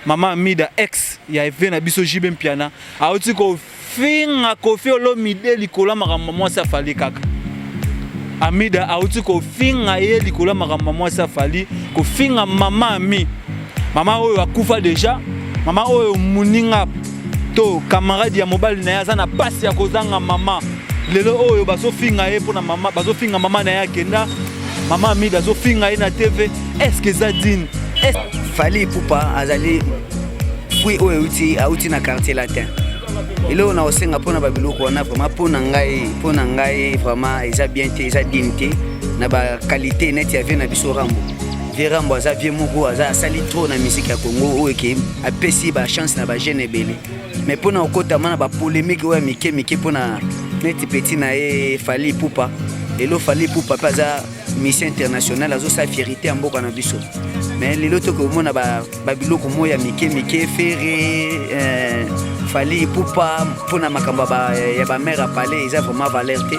Maman Amida ex ya evena biso jibe mpiana auti ko finga Koffi Olomide likola makambo mwasi afali kaka Amida auti ko finga ye likola makambo mwasi afali ko finga mama Ami mama oyo akufa deja mama oyo muninga to camarade ya mobile na yaza na pasi ya kozanga mama lelo oyo bazo finga ye pona mama bazo finga mama na yakenda mama Amida bazo finga ye na TV est-ce que ça dit Fally Ipupa azali fui oyo uti na quartier latin ilo na osenga pona babiloko wana vraiment pona ngai vraiment eza bien te eza dignité na ba qualité net ya vie na biso Rambo aza vie moko aza sali trop na musique ya Congo oyo ke apesi ba chance na ba jeune ebele mais pona okota mana ba polémique oyo mike pona net petit na e Fally Ipupa elo Fally Ipupa paza mission internationale azo sa fierté en mboka na biso mais lelo to ko mona ba biloko moya mike ferré Fally Ipupa pona makamba ya ba mère palais ils a vraiment valeur te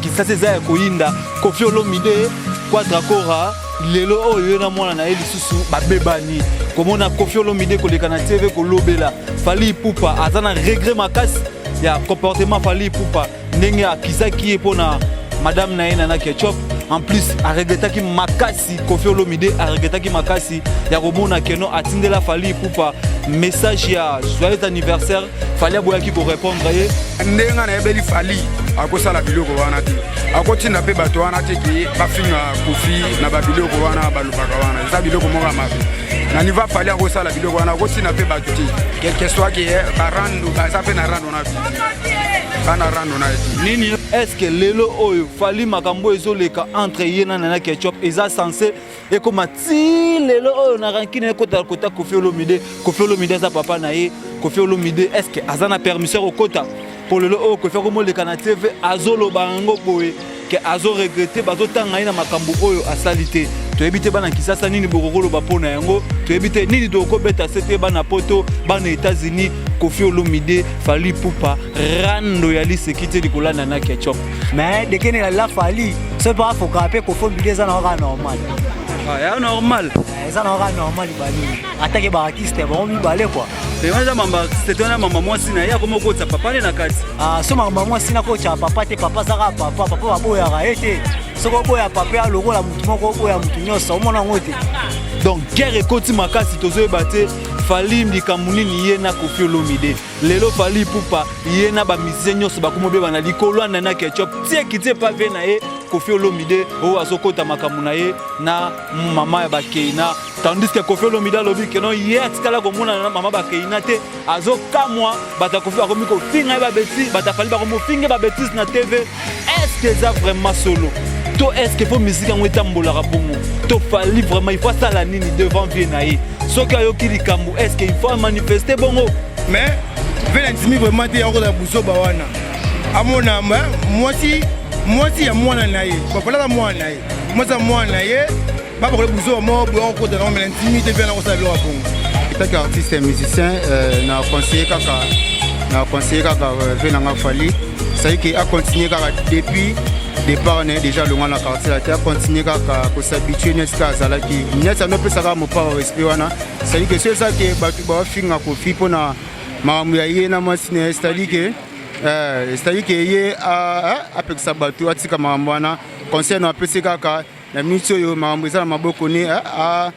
qui ça c'est ça koyinda Koffi Olomide Quadrakora lelo oyo na mwana na elisusu babebani komona Koffi Olomide koleka na TV kolobela Fally Ipupa azana regret makasi ya comportement Fally Ipupa ndenge akisaki pona madame na ena na ketchup en plus a regretaki makasi Koffi Olomide a regretaki makasi ya komona keno atindela Fally Ipupa message ya joyeux anniversaire Fally aboyaki ko répondre ye ndenga na ebeli Fally akosala biloko wana te akotinda pe bato wana te ki bafinga Koffi na babiloko wana balobaka wana eza biloko moko mabe na niveau Fally akosala biloko wana akotinda pe bato te quelque soit que barando baza pe na rando na kana rando na nini est-ce que lelo oyo Fally makambo ezoleka entre yena na ketchup eza censé et comme ti lelo oyo na rankine kota Koffi Olomide za papa na ye Koffi Olomide est-ce que azana permission au kota pour lelo oyo Koffi Olomide na TV azolo bango boye que azo regretter bazo tanga ina makambo oyo asalite to ebite bana kisasa nini bokokolo bapona yango to ebite nini to kobeta sete bana poto bana États-Unis Koffi Olomide Fally Ipupa rando ya lisekite likolanda na ketchup mais de kene la Fally c'est pas faut caper Koffi Olomide ça na normal ya normal ça na normal bali attaque ba artiste bon mi balé quoi Pemeza mamba c'était un maman moi sina ya komo ko papa na kati so maman moi sina ko cha papa te papa zaka papa baboya ga ete soko boya papa ya lokola mutu moko boya mutu nyoso omona ngote donc guerre ekoti makasi tozo ebate Fally likamuni ni ye na Koffi Olomide lelo Fally Ipupa ye na ba musicien nyoso bakomo be bana likolo na ketchup tie kite pa ve na ye Koffi Olomide o azokota makamu na ye na mama ya bakeina tandis que Koffi Olomide lobi que non ye atikala komona na mama bakeina te azokamwa bata Koffi akomi ko finga ba bêtise bata Fally bakomo finga ba bêtise na TV est-ce que ça vraiment solo to est-ce que pour musique en etambola rabongo to Fally vraiment il faut ça la nini devant Viennaï soki ayoki likambo est-ce qu'il faut manifester bongo mais venantimi vraiment te yako na buso bawana amona moi si ya mwana na ye bapala mwana na ye moi ça mwana na ye baba ko buso mo bo ko de non venantimi te vient na ko sa bilo bongo tant qu'artiste et musicien na conseiller kaka venanga Fally c'est qui a continué kaka depuis départ on est déjà le na quartier la a continué kaka ko s'habituer n'est-ce azala ki nyatsa no pesa ka mo pa respect wana c'est que c'est ça que ba finga Koffi pona mamu ya ye na masine c'est-à-dire que ye avec sa bateau atika mamu wana conseil na pesa kaka na minso yo mamu za maboko ni a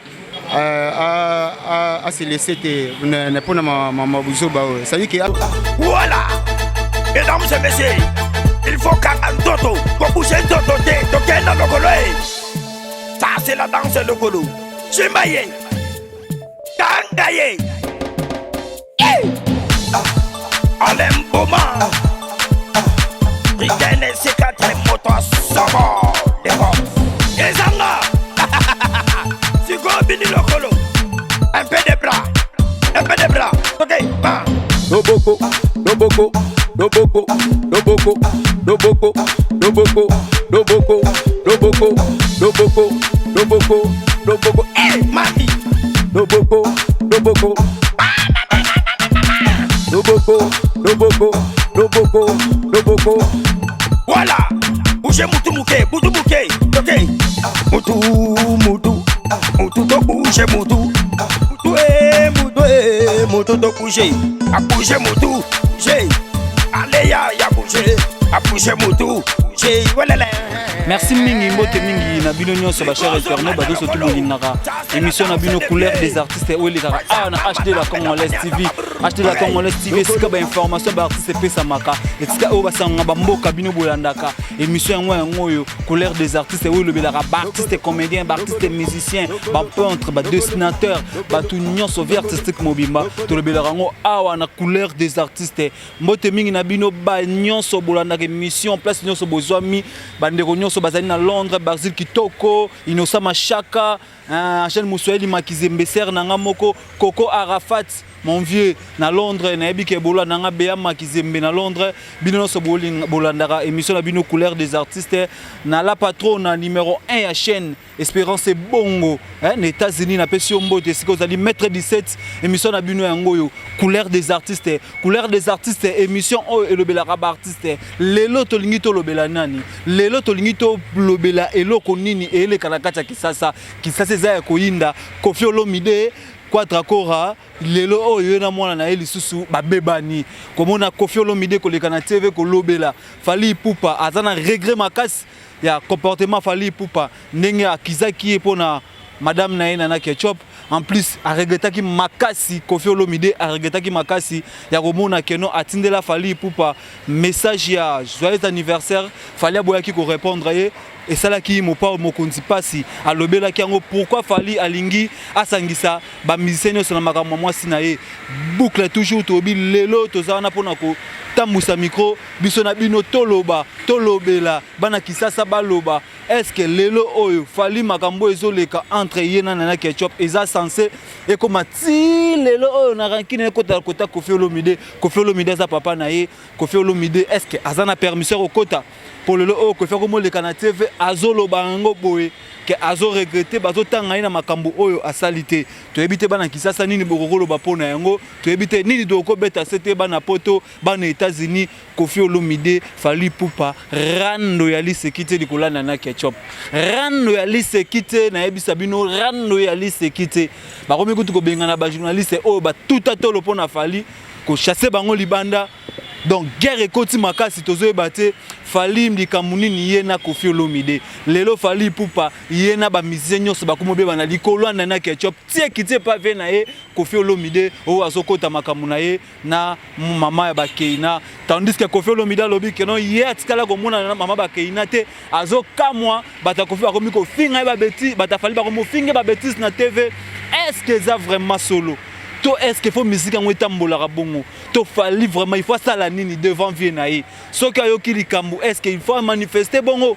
se laisser te ne pona mamu buzo ba c'est-à-dire que voilà mesdames et messieurs il faut qu'un toto, pour bouger un toto, toquer dans le colo. Ça, c'est la danse de colo. C'est maillé. Tangaye. Alem Boma. Riten et ses quatre motos. Sobo. Les Zanga. Si go bini le colo. Un peu de bras. Ok, bah. Loboko. Hey, mami. Loboko. Voilà. Bougez moutou mouké. Ok. Moutou to bouge moutou. Moutou moto to bouger. A bouger moto, bouger. Allez ya bouger. A bouger moto, bouger. Voilà. Merci mingi mbote mingi na bino nyonso ba cher internaute ba doso tout bolingaka émission na bino couleur des artistes ou les ah na HD la Congolaise TV HD la Congolaise TV sika ba information ba artiste pesa maka etika o basanga ba mboka bino bolandaka émission yango yo couleur des artistes ou le belaka ba artiste comédien ba artiste musicien ba peintre ba dessinateur ba tout nyonso vie artistique mobimba to le belaka ngo awa na couleur des artistes mbote mingi na bino ba nyonso bolandaka émission place nyonso bozwami ba ndeko nyonso bazali na Londres Basil Kitoko Inosa Machaka Angel Moussoeli Makizembe Ser nanga moko Coco Arafat mon vieux na Londres na ebike bola nanga Bea Makizembe na Londres bino no so bolandaka émission na bino couleur des artistes na la patronne numéro 1 ya chaîne Espérance Bongo les États-Unis na pesi mbote siko zali maître 17 émission na bino yango yo couleur des artistes émission o elobelaka ba artiste lelo tolingi to lobela nani lelo tolingi to lobela eloko nini ele kalakata kisasa eza ya koyinda Koffi Olomide Quadrakora lelo oyo na mwana na elisusu babebani komona Koffi Olomide koleka na TV kolobela Fally Ipupa azana regret makasi ya comportement Fally Ipupa ndenge akizaki pona madame Naina na Ketchup en plus a regretaki makasi Koffi Olomide a regretaki makasi ya komona keno atindela Fally Ipupa message ya joyeux anniversaire Fally aboyaki ko répondre ye et ça là qui mopa mokonzi pasi alobela kiango pourquoi Fally alingi asangisa ba musicien sur na makambo mwasi na ye boucle toujours tobi lelo tozana pona ko tamusa micro biso na bino tolobela bana kisasa baloba est-ce que lelo oyo Fally makambo ezoleka entre yena na Ketchup eza censé et comme ti lelo oyo na rankine kota Koffi Olomide za papa na ye Koffi Olomide est-ce que azana permission au kota pour lelo oyo Koffi comme le kana TV azoloba ngo boye que azo regretter bazo tanga ina makambo oyo asalite to ebite bana kisasa nini bokokolo bapona yango to ebite nini doko beta sete bana poto bana États-Unis Koffi Olomide Fally Ipupa rando ya lisekite likolana na Ketchup rando ya lisekite na ebisa bino rando ya lisekite bakomi kutu ko bengana ba journaliste oyo ba tuta tolo pona Fally ko chasser bango libanda donc guerre ekoti makasi tozoyeba te Fally likambo nini ye na Koffi Olomide lelo Fally Ipupa ye na ba musicien nyonso bakomobe bana likolo na Ketchup tie kite pa ve na ye Koffi Olomide o azokota makambo na ye na mama ya bakeina tandis que Koffi Olomide alobi que non ye atikala komona na mama bakeina te azokamwa bata Koffi bakomi ko finga ba bêtise bata Fally bakomo finga ba bêtise na TV est-ce que ça vraiment solo to est-ce qu'il faut musique en etambola bongo to Fally vraiment il faut ça la nini devant Viennaï so ka yo kili kambu est-ce qu'il faut manifester bongo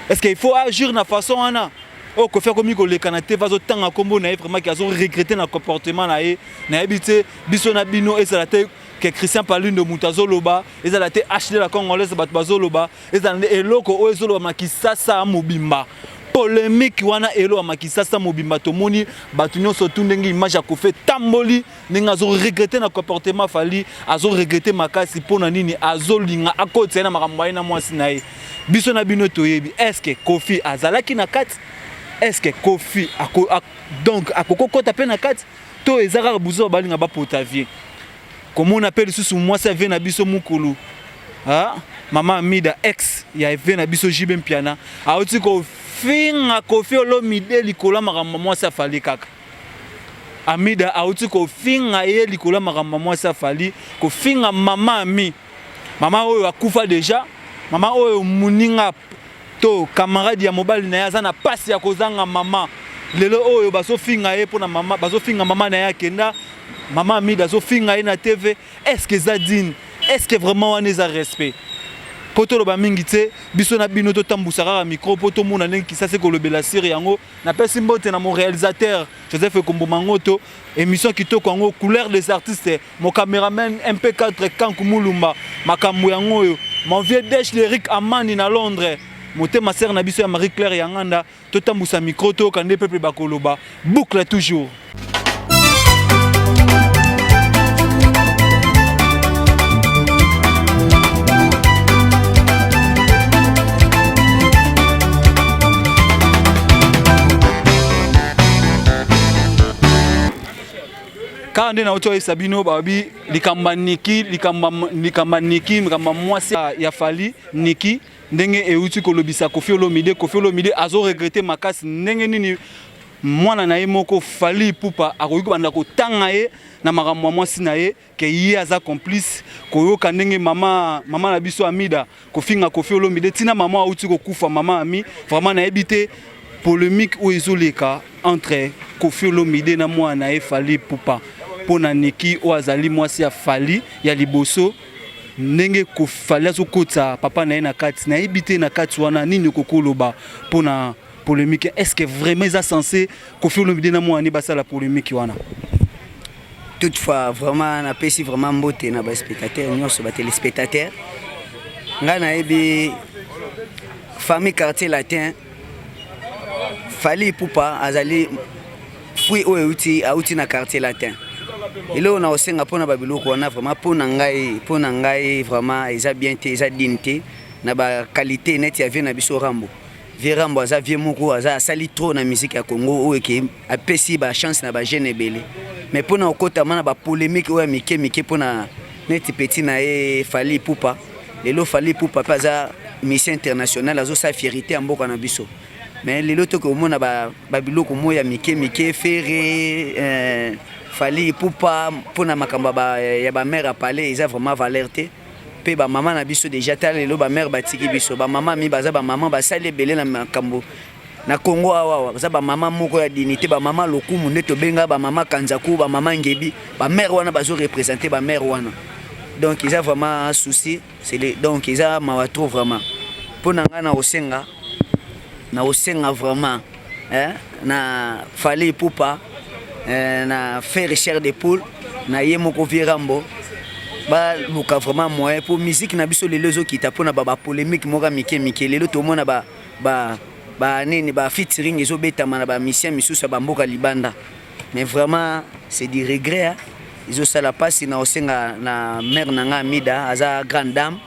est-ce qu'il faut agir na façon ana o ko faire comme ko le kanate vazo tanga kombo na vraiment qui a regretté na comportement na ye na ebité biso na bino et ça la te que Christian Palune de Mutazo Loba et ça la te acheter la Congolaise bat bazoloba et ça eloko o ezoloba makisasa mobimba polémique wana elo amakisasa mobimba tomoni batu nyonso tundenge image ya Koffi tamboli ndenge azo regretter na comportement Fally azo regretter makasi pona nini azolinga akoti na makambo na mwasi na ye biso na bino toyebi est-ce que Koffi azalaki na kati est-ce que Koffi donc akokota pe na kati to ezaka buzo balinga ba potavie comment on appelle sous moi ça vient na biso mukulu ah mama Amida ex ya vient na biso Jibe Mpiana aoti ko finga Koffi Olomide likola makambo mwasi Fally kaka Amida auti ko finga ye likola makambo mwasi Fally ko finga mama ami mama oyo akufa déjà mama oyo muninga to camarade ya mobile na yaza na pasi ya kozanga mama lelo oyo baso finga ye pona mama baso finga mama na ya kenda mama Amida so finga ye na TV est-ce que ça digne est-ce que vraiment on a respect poto lo ba mingi te biso na bino to tambusaka micro poto mona ndenge kisasa ko lobela siri yango na pesi mbote na mon réalisateur Joseph Kombo Mangoto émission kitoko yango couleur des artistes mon caméraman MP4 Kanku Mulumba makambo yango yo mon vieux Desh Lyric Amani na Londres moté ma sœur na biso ya Marie Claire Yanganda to tambusa micro to kande peuple bakoloba boucle toujours. Quand on a Sabino Babi, likamba Niki, likamba mwasi ya Fally Niki, ndenge euti kolobisa Koffi Olomide azo regretter makasi ndenge nini mwana na ye moko Fally Ipupa akoki banda ko tanga ye na makambo mwasi na ye ke ye aza complice koyoka ndenge mama na biso Amida kofinga Koffi Olomide tina mama auti ko kufa mama Ami vraiment na ebité polémique ou ezoleka entre Koffi Olomide na mwana ye Fally Ipupa pona Niki o azali mwasi ya Fally ya liboso ndenge ko Fally azokota papa na ye na kati na ebité na kati wana nini kokoloba pona polémique. Est-ce que vraiment ils sont censés Koffi Olomide na mwana basa la polémique wana? Toutefois vraiment na pesi vraiment mbote na ba spectateurs nyonso ba téléspectateurs nga na ebi famille quartier latin Fally Ipupa azali fui o euti na quartier latin. Ilo na osenga pona ba biloko wana vraiment pona ngai vraiment eza bien te eza dignité na ba qualité net ya vie na biso Rambo. Rambo aza vie moko aza sali trop na musique ya Congo o eke apesi ba chance na ba jeune ebele. Mais pona okota mana ba polémique o ya mike pona net petit na e Fally Ipupa. Lelo Fally Ipupa pa za mission internationale azo sa fierté mboka na biso. Mais lelo to ko mona ba biloko moya mike ferré Fally Ipupa pona makamba ya ba mère a parler ils a vraiment valerté pe ba maman na biso déjà talelo ba mère batiki biso ba maman mi baza ba maman ba sale belé na makambo na Congo awa za ba maman moko ya dignité ba maman lokumu ndeto benga ba maman Kanzaku ba maman Ngebi ba mère wana bazo représenter ba mère wana donc ils a vraiment un souci donc ils a mawato vraiment pona nga na osenga vraiment na Fally Ipupa na faire chair de poule na yemoko Rambo ba luka vraiment moyen pour musique na biso lelo zo kita pona ba polémique moka mike lelo to mona ba nini ba featuring ezo betama na ba mission misusa ba mboka libanda mais vraiment c'est du regret ils ont la passe na osenga na mère nanga Amida aza grande dame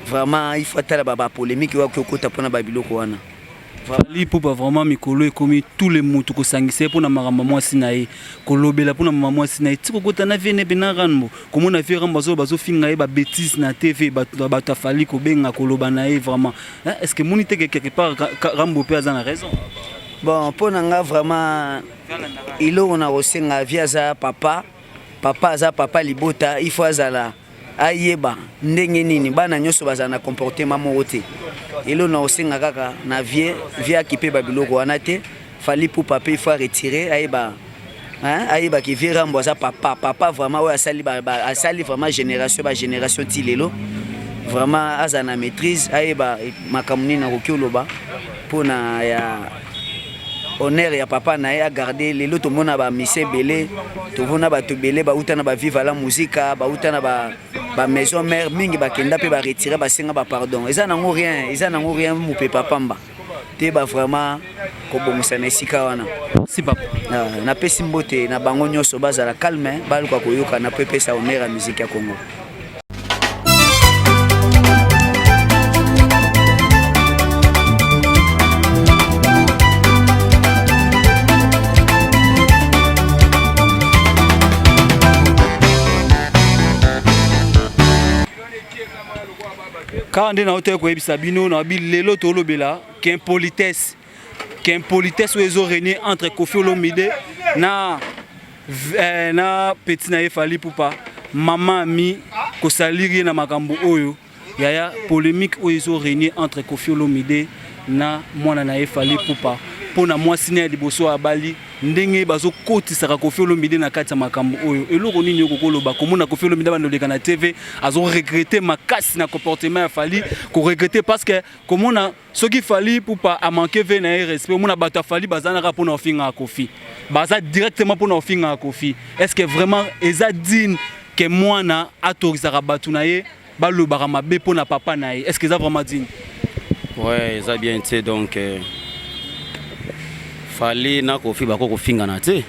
vraiment il faut tala ba polémique wa kokota pona ba biloko wana Fally Ipupa vraiment mikolo ekomi tous les mutu ko sangise pona makambo mwasi na ye kolobela pona mama mwasi na ye tiko kota na vie ne bena Rambo komona vie Rambo bazo finga ye ba bêtise na TV ba Fally ko benga koloba na ye vraiment est-ce que monite quelque part Rambo pe aza na raison bon pona nga vraiment ilo on a osenga via za papa aza papa libota il faut azala ayeba ndenge nini bana nyoso baza na comportement moko te elo na osenga kaka na vie akipe ba biloko wana te Fally Ipupa pe il faut retirer ayeba ki vie Rambo aza papa vraiment oyo asali vraiment génération ti lelo vraiment aza na maîtrise ayeba makambo nini na koki oloba mpona ya honneur ya papa na ye a garder lelo to mona ba mise belé to vona ba to belé ba utana ba viva la musique ba utana ba maison mère mingi ba kenda pe ba retirer ba senga ba pardon eza nango rien mu pe papa mba te ba vraiment ko bongisa na sika wana si papa na pesi mbote na bango nyoso bazala calme ba luka koyoka na pepe sa honneur ya musique ya Congo. Quand on a été au Sabino, on a dit lelo tolobela qu'un politesse où ils ont régné entre Koffi Olomide na petit na Fally Ipupa maman mi ko saliri na makambo oyo yaya polémique où ils ont régné entre Koffi Olomide na mwana na Fally Ipupa pona mwasi na liboso abali ndenge bazo kotisaka Koffi Olomide na kati ya makambo oyo eloko nini okoloba komona Koffi Olomide bandoleka na TV azo regretter makasi na comportement ya Fally ko regretter parce que komona soki Fally Ipupa a manqué ve na respect mona bato Fally bazana pona ofinga Koffi baza directement pona ofinga Koffi est-ce que vraiment eza digne que mwana atorisaka bato na ye balobaka mabe pona papa na ye est-ce que eza vraiment digne? Ouais eza bien tu donc Fally na Koffi bako kofinga na te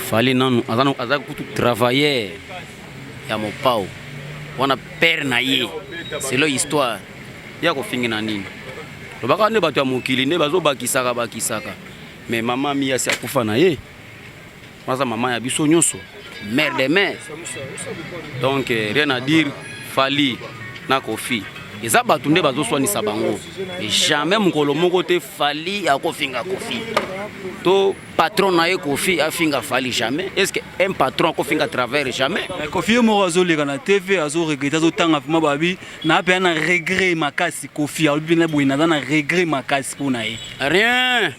Fally nanu aza kutu travailler ya mopao wana père na ye c'est leur histoire ya kofinga na nini lobaka ne bato ya mokili ne bazo bakisaka mais mama mi ya akufa na ye wana maman ya biso nyonso mère de mère. Donc rien à dire, Fally na Kofi eza bato nde bazoswanisa bango. Jamais mokolo moko te Fally akofinga Kofi to patron na ye Kofi afinga Fally, jamais. Est-ce que un patron akofinga à travers? Jamais. Kofi moko azoleka na TV azoregrete azotanga vraiment babi na pe na regret makasi Kofi alobi na boye na regret makasi pona ye. Rien.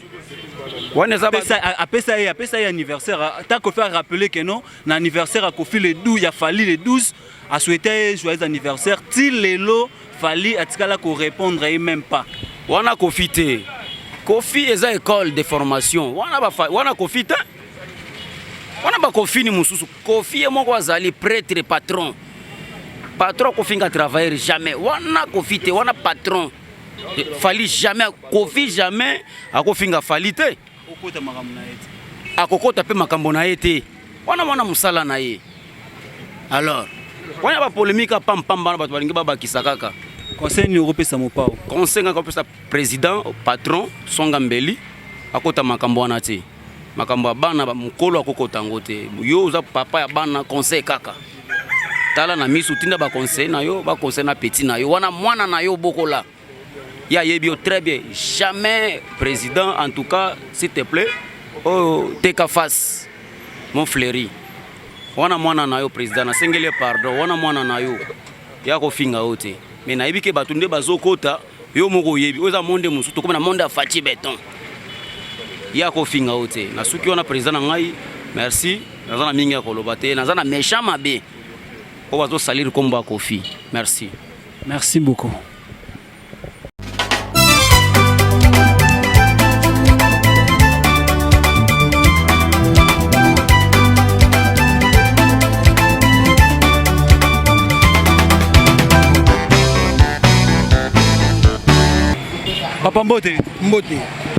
Apesa ye anniversaire. Tant Kofi a rappelé que non, na anniversaire à Kofi le 12, il a Fally le 12 a souhaité joyeux anniversaire. Til lelo Fally atikala ko répondre et même pas. Wana Kofi te. Kofi eza école de formation. Wana Kofi te. Wana ba Kofi ni mususu. Kofi e moko azali prêtre patron. Patron kofinga travailler jamais. Wana Kofi te, wana patron. Fally jamais, Kofi jamais akofinga Fally te. Okota makambo na ye. Akokota pe makambo na ye te. Wana mwana musala na ye. Alors, wana ba polémique pam bana bato balingi babakisa kaka. Conseil ni européen mopao. Conseil nga kopesa président, patron, Songa Mbeli akota makambo wana te. Makambo bana ba mukolo akokota ngote. Yo uza papa ya bana conseil kaka. Tala na misu tinda ba conseil na yo, ba conseil na petit na yo. Wana mwana na yo bokola. Ya yebio très bien. Jamais président, en tout cas, s'il te plaît, oh, teka face, mon fléri. Wana mwana na yo président, na sengele pardon, wana mwana na yo. Ya ko finga ote. Mais na yebi ke batunde bazokota, yo moko yebi. Oza monde musu to comme na monde afati béton. Ya ko finga ote. Na suki wana président na ngai, merci. Nazana mingi ya koloba te, nazana méchant mabe. O bazo salir komba Kofi. Merci. Merci beaucoup. Papa Mbote.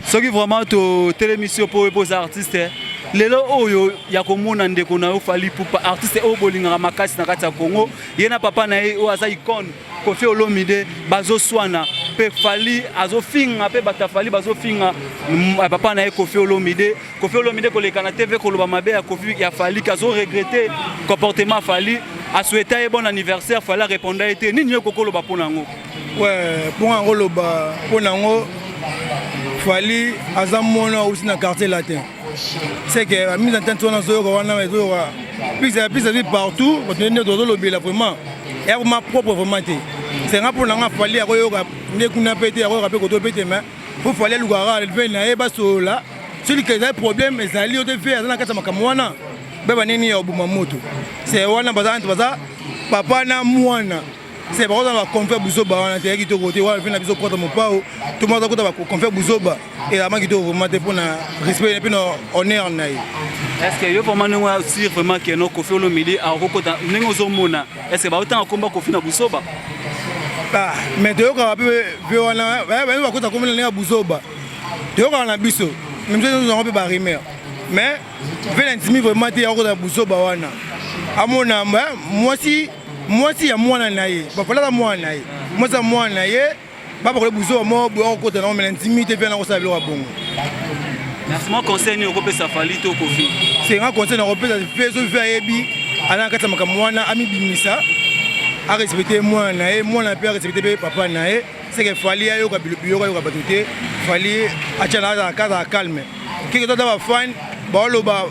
Soki vraiment to télémission pour les artistes. Lelo oyo ya komona ndeko na yo Fally Ipupa artiste o bolinga makasi na kati ya Congo. Yena papa na ye o aza icône Koffi Olomide bazo swana pe Fally azofinga pe bata Fally bazofinga papa na ye Koffi Olomide ko leka na TV ko loba mabe ya Koffi ya Fally kazo regretter comportement Fally a souhaité bon anniversaire Fally répondre été nini yo kokolo ba pona ngo. Ouais, pour un rôle pour nango Fally azamona aussi dans quartier latin. C'est que la mise en tête on a puis partout, on est dans le lobby là vraiment. Et ma propre vraiment. C'est un pour nanga Fally akoyoka nekuna pété akoyoka ko to pété mais faut Fally lugara lever na eba sola. Celui qui a un problème est allé au faire dans kata makamwana. Beba nini ya obuma moto. C'est wana baza papa na mwana. C'est par exemple la confère Bouzoba on a qui te côté on fait na biso contre mon pao tout le monde a côté la confère Bouzoba et la main qui te vraiment pour na respect et puis na honneur na. Est-ce que yo vraiment nous aussi vraiment que no Koffi Olomide a kokota ningo zomona est-ce que ba autant combat Koffi na Bouzoba ah mais de ka pe wana ba kota comme na Bouzoba de ka na biso même si nous avons pas rimer mais Valentine vraiment te ya kota Bouzoba wana amona moi si ya mwana na ye ba fala mwana na ye moi ça mwana na ye ba ba ko buzo mo bo ko te na me intimité bien na ko sa bilo bongo. Merci mon conseil ni ko pesa Fally to Koffi c'est un conseil na ko pesa fait so fait yebi ana kata maka mwana ami bimisa a respecter mwana na ye mwana pe respecter papa na ye c'est que Fally ayo ka bilo yo ka batoté Fally acha na ka calme ki ko ta ba fan ba lo ba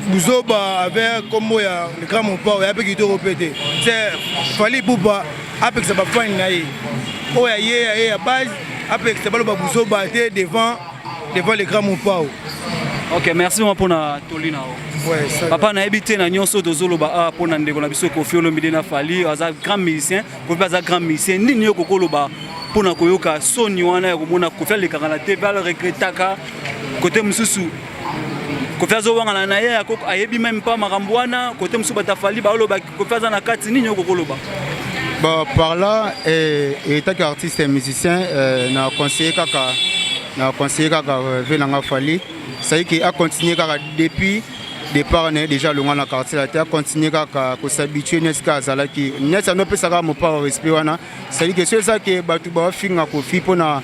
Bouzoba avec comme le grand mon père et avec qui te répéter c'est Fally Ipupa avec ça va faire naï oh ya base avec ça va le Bouzoba devant le grand mon père. OK merci pour na tolina ouais papa na habité na nyonso dozoloba pour na ndeko na biso Koffi Olomide na Fally aza grand musicien Koffi aza grand musicien nini yo kokoloba pour na koyoka soni wana ya komona Koffi le kaka na TV le regretaka côté mususu Koffi azowanga na ye ayebi même pas makambo wana côté musu bata Fally baoloba Koffi aza na kati nini okokoloba bah par là et tant qu'artiste et musicien na conseiller kaka venanga Fally ça qui a continué kaka depuis départ né déjà le na quartier la terre continuer kaka ko s'habituer neska zala ki nesa no pesa ka mo pas respect wana c'est que c'est ça que batu ba finga Koffi pona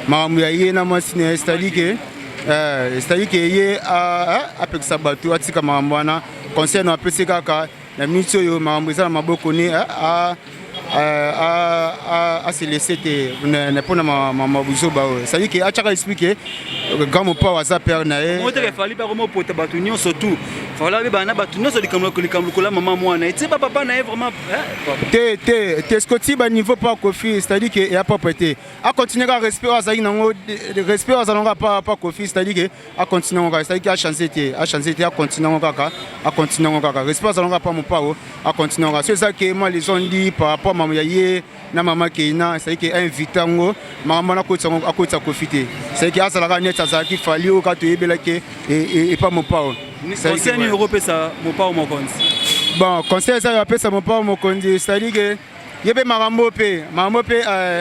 makambo ya ye na masine c'est-à-dire que c'est-à-dire que ye apekisa bato atika makambo wana conseil na apesi kaka na minute oyo makambo eza na maboko ne se laisser te mpona mabuzoba oyo c'est-à-dire que atiaka explique grand mopa aza père na ye moteke fali mpe komopota bato nyonso tu fala be bana bato nyonso likambo lokola mama mwana etie bapapa na ye vraiment te skoti baniveau pa kofi c'est-à-dire que ya propre te acontinue kaka respect oyo azalaki nango respect oyo azalanga pa kofi c'est-à-dire que acontinue yango kaka c'est-à-dire que achange te acontinue yango kaka respect azalanga pa mopa oyo acontinue yango kaka so eza ke moi les ont dit par rapport mamu ya ye na mama keina c'est-à-dire que invite yango makambo wana akotisa kofi te c'est-à-dire que azalaka neti azalaki fali oyo kaka toyebelaki epa mopa oyo conseil nini okopesa mopa oyo mokonzi bon conseil eza apesa mopa oyo mokonzi c'est-à-dire que ye mpe makambo mpe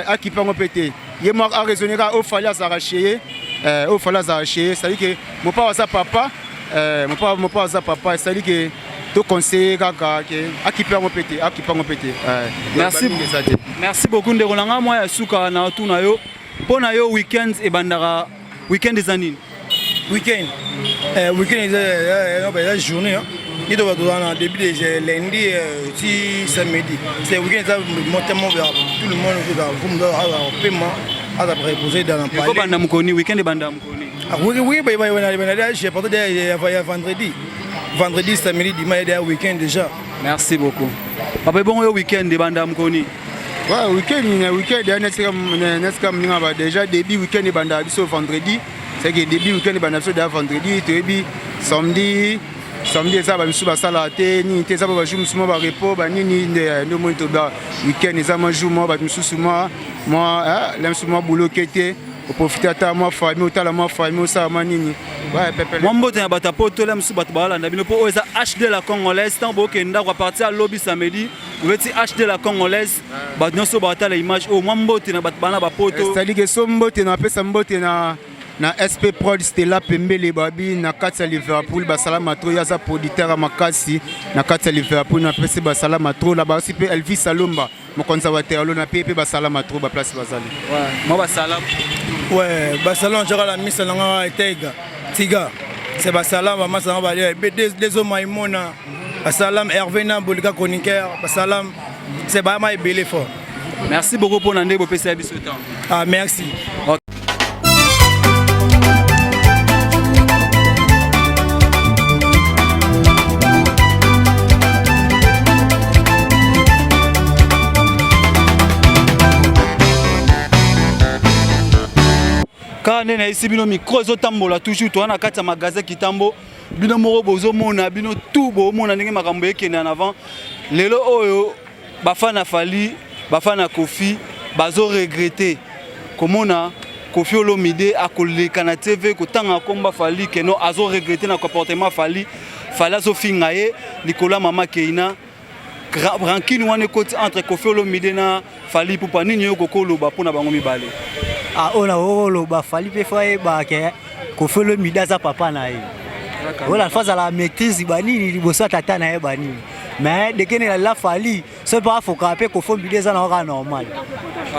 akipe yango mpe te ye mo araisonne kaka oyo fali azalaka ye c'est-à-dire que mopa aza papa mopa aza papa c'est-à-dire que toconseille kaka ke akipe yango mpe te merci beaucoup ndeko na nga mwa ya suka na tuna yo mpo na yo weekend ebandaka weekend eza nini weekend eza journée ni to bato wana début de lundi ti samedi c'est weekend ça tellement vers tout le monde qui va comme à paiement à préposer dans le palais ko banda mukoni weekend banda mukoni oui j'ai pas de vendredi samedi dimanche et weekend déjà merci beaucoup papa bon yo weekend banda mukoni ouais weekend neska mninga ba déjà début weekend banda biso vendredi c'est que début weekend banda biso da vendredi toyebi samedi eza bamisu basala te nini te eza ba jour musumo ba repos ba nini nde mo to ba weekend eza ma jour mo ba misusu moi l'aime moi boulot kete au profiter ata moi famille otala moi famille osala ma nini ouais pepe moi mbote na bata poto la musu bato balanda bino po eza HD la congolaise tant bokenda kwa partir à lobby samedi veti HD la congolaise bato nyonso batala image o moi mbote na bato bana ba poto c'est-à-dire que so mbote na pesa mbote na SP Prod Stella Pembele babi na kati ya Liverpool basalama tro yaza producteur makasi na kati ya Liverpool na pesa basalama tro la basi pe Elvis Salomba mon conservateur lo na pepe basalama tro ba place bazali ouais moi basalama ouais basalama jara la mise na nga tiga c'est basalama masanga ba des hommes maimona basalam Hervé na bolika chroniqueur basalam c'est ba ma belé fort merci beaucoup pour nande bo pesa biso temps ah merci okay. Quand on est ici, bino micro ezotambola toujours to na kati ya magasin kitambo bino moko bozomona bino tout bomona ndenge makambo ekende en avant lelo oyo bafana fali bafana Kofi bazo regretter komona Kofi Olomide akoleka na TV kotanga komba fali keno azo regretter na comportement fali azo finga ye likola mama Keina rankine wane koti entre Kofi Olomide na fali pupa nini yo kokoloba pona bango mibale ona oloba fali pe faye ba ke Kofi Olomide aza papa na ye ola faza la maîtrise banini liboso tata na ye banini mais de kene la fali so pas faut caper Kofi Olomide aza na normal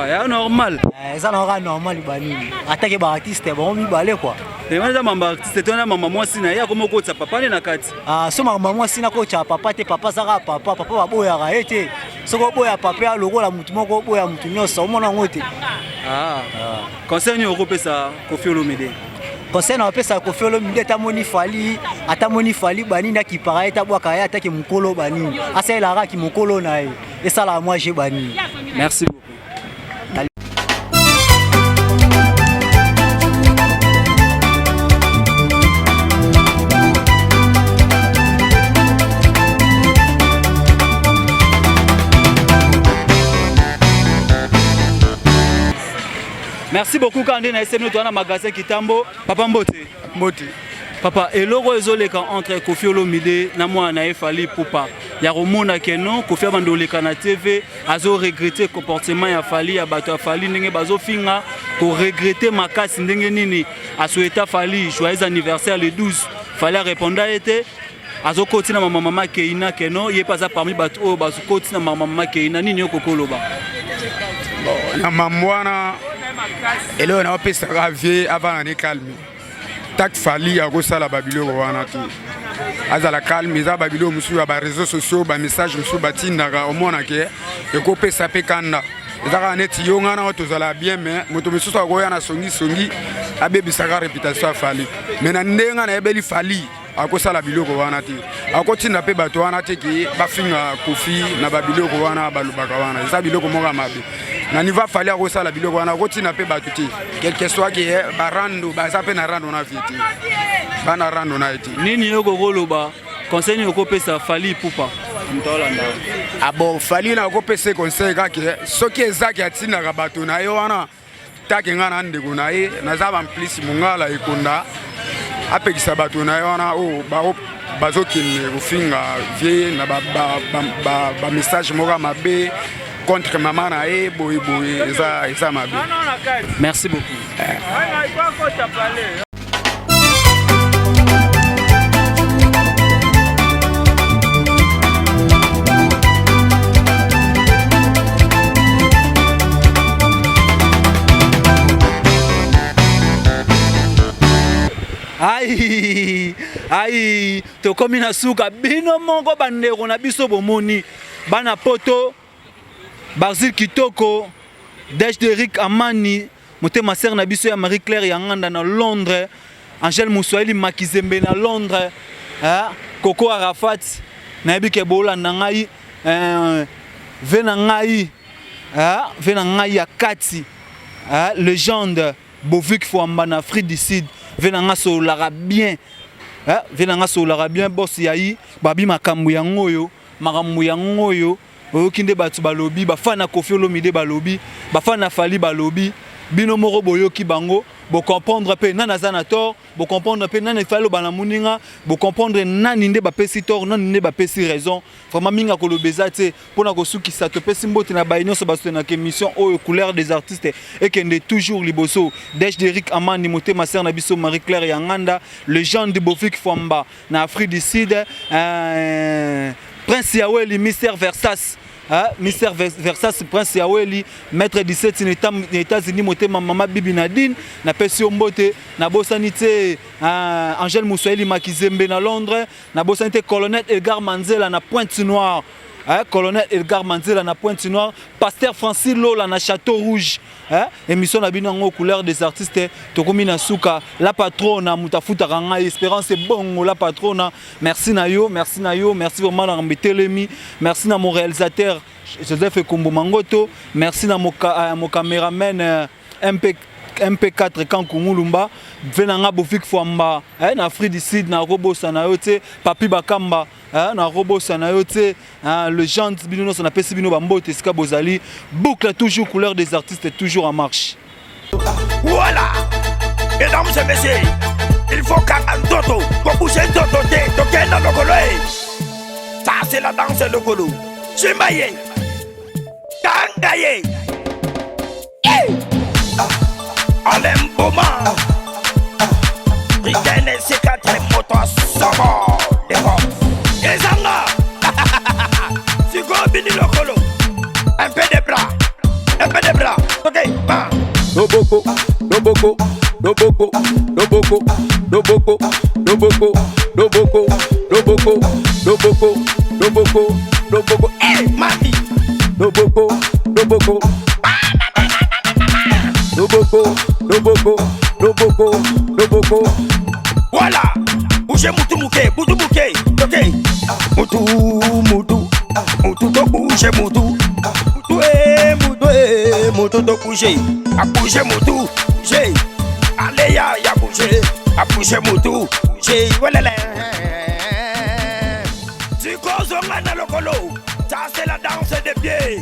ya normal aza na normal banini attaque ba artiste bon mibale quoi et moi mama artiste tona mama moi sina ya komo ko tsa papa ne na kati so mama moi sina ko tsa papa te papa zaka papa baboya ga ete soko boya papa lokola mutu moko boya mutu nyonso omona ngote conseil ni okopesa Kofi Olomide conseil na opesa Kofi Olomide atamoni fali banini akipara eta bwaka ya ataki mukolo banini asala raki mukolo na ye esala moi je banini merci beaucoup. Merci beaucoup quand on a essayé de magasin Kitambo. Papa Mbote. Papa, et l'euro ezoleka entre Kofi Olomide na moi na Fali Pupa. Ya romona keno Kofi abandoleka na TV, azo regretter comportement ya Fali ya bato ya Fali ndenge bazo finga ko regretter makasi ndenge nini asouhaita Fali joyeux anniversaire le 12. Fali répondre était azo kotina mama Keina keno ye pas parmi bato o bazo kotina mama Keina nini okokoloba. Na mamwana elo na opesa ravie avant de calmer tak fali akosala babiloko wana te azala calme eza babiloko mosusu ya bareseau sociaux bamessage mosusu batindaka omonake ekopesa mpe kanda eza kaka neti yo ngana oyo tozala bien mais moto mosusu akoya na songisongi abebisaka réputation ya fali mais na ndenge nayebeli fali akosala biloko wana te akotinda mpe bato wana te ke bafinga kofi na babiloko wana balobaka wana eza biloko moko ya mabe na niveau fali akosala biloko wana akotinda mpe bato te quelque soit ke barando baza mpe na rando na vie te bana rando na ye te nini yo kokoloba conseil nini okopesa fali pupa abo fali na akopesa conseil kake soki ezaki atindaka bato na ye wana take nga na ndeko na ye naza bamplisi mongala ekonda apekisa bato na ye wana oyo bazokende kofinga vie na bamessage moko ya mabe contre mama na ye boyeboye eza mabe. Merci beaucoup. Aïe, tokomi na suka bino moko bandeko na biso bomoni bana poto Barzil Kitoko Dej Derrick Amani motema ser na biso ya Marie Claire Yanganda na Londres Angèle Moussoeli Makizembe na Londres Coco Arafat na yebike bolanda ngai vena ngai ya kati légende Bovik Fouamba na Afrique du Sud venanga solara bien boss yayi babi makambu yangoyo oyokinde batu balobi bafana Koffi Olomide balobi bafana Fali balobi bino moko boyoki bango bo comprendre pe nana zana tort bo comprendre pe nana falo bana muninga bo comprendre nani nde bapesi tort nani nde bapesi raison vraiment minga kolobeza te pona kosukisa to pesi mbote na bainyo so baso na émission au couleur des artistes et kende toujours liboso Dej Derrick Amani motema ser na biso Marie Claire Yanganda légende de Bovik Fouamba na Afrique du Sud Prince Yaweli Mystère Versace Mystère Versace Prince Yaweli maître 17 aux États-Unis motema mama Bibi Nadine na pesi mbote na bosanité Angèle Moussoeli Makizembe na Londres na bosanité colonel Edgar Manzela na Pointe-Noire colonel Edgar Manzela na Pointe-Noire pasteur Francis Lola na Château Rouge émission na bino ngo couleur des artistes tokomi na suka la patrona mutafuta ranga espérance bongo la patrona merci na yo merci vraiment na mbitelemi merci na mon réalisateur Joseph Ekombo Mangoto merci na mon caméraman MP4 Kankou Mulumba venanga Bovik Fouamba na Afrique du Sud na robosa na yote Papi Bakamba na robosa na yote le gens bino na pesi bino bambote ska bozali boucle toujours couleur des artistes toujours en marche. Voilà, mesdames et messieurs, il faut qu'un toto pour bouger toto toquer dans le colo. Ça c'est la danse de colo. Chimaye, Kangaye, Alem Boma, Rigaine et ses quatre motos Sabo, les Zanga, tu go bini le colo, un peu de bras, ok, bah. Doboko, Doboko, Doboko, Doboko, Doboko, Doboko, Doboko, Doboko, Doboko, Doboko, Doboko, Mati, Doboko, Doboko, Doboko, Doboko, Doboko, Doboko. Voilà, bougez moutou mouké, ok. Moutou, to bouge moutou. Moutou to bouger. A bouger moutou, bouger. Allez ya bouger. A bouger moutou, bouger. Voilà. Tu causes on a le colo. Ça c'est la danse des pieds.